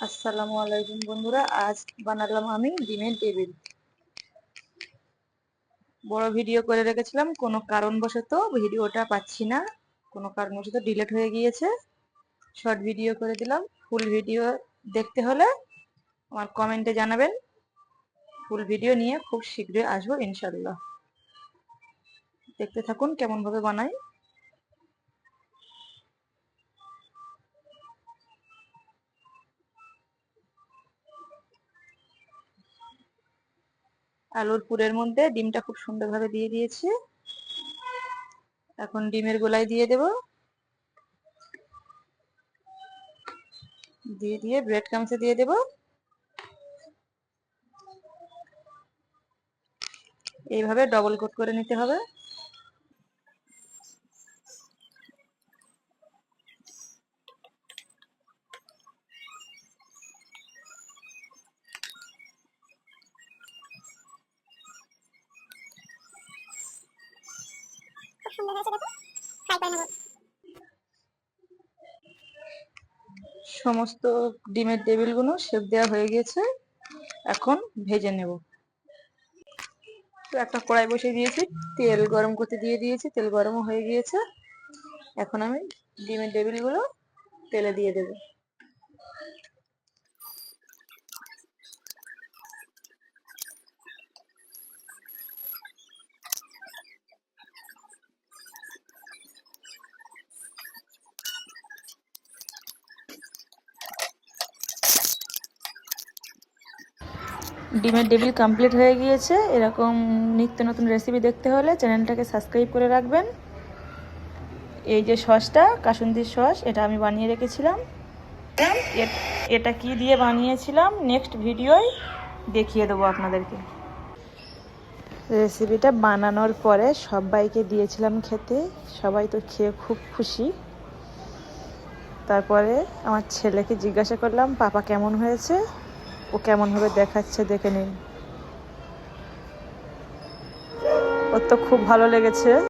আসসালামু আলাইকুম বন্ধুরা, আজ বানালাম আমি ডিমের টেবিল। বড় ভিডিও করে রেখেছিলাম, কোনো কারণবশত ভিডিওটা পাচ্ছি না, কোনো কারণবশত ডিলিট হয়ে গিয়েছে। শর্ট ভিডিও করে দিলাম। ফুল ভিডিও দেখতে হলে আমার কমেন্টে জানাবেন। ফুল ভিডিও নিয়ে খুব শীঘ্রই আসবো ইনশাল্লাহ। দেখতে থাকুন কেমন ভাবে বানাই। আলুর পুরের মধ্যে ডিমটা খুব সুন্দরভাবে দিয়ে দিয়েছি। এখন ডিমের গোলায় দিয়ে দেব, দিয়ে ব্রেড ক্রামসে দিয়ে দেব। এইভাবে ডবল কোট করে নিতে হবে। সমস্ত ডিমের টেবিলগুলো শেপ দেওয়া হয়ে গেছে, এখন ভেজে নেব। তো একটা কড়াই বসিয়ে দিয়েছি, তেল গরম করতে দিয়ে দিয়েছি, তেল গরমও হয়ে গিয়েছে। এখন আমি ডিমের টেবিলগুলো তেলে দিয়ে দেব। ডিমের টেবিল কমপ্লিট হয়ে গিয়েছে। এরকম নিত্য নতুন রেসিপি দেখতে হলে চ্যানেলটাকে সাবস্ক্রাইব করে রাখবেন। এই যে সসটা, কাসুন্দির সস, এটা আমি বানিয়ে রেখেছিলাম। এটা কি দিয়ে বানিয়েছিলাম নেক্সট ভিডিওয় দেখিয়ে দেবো আপনাদেরকে। রেসিপিটা বানানোর পরে সবাইকে দিয়েছিলাম খেতে, সবাই তো খেয়ে খুব খুশি। তারপরে আমার ছেলেকে জিজ্ঞাসা করলাম, পাপা কেমন হয়েছে, ও কেমনভাবে দেখাচ্ছে দেখে নিন। ওর তো খুব ভালো লেগেছে।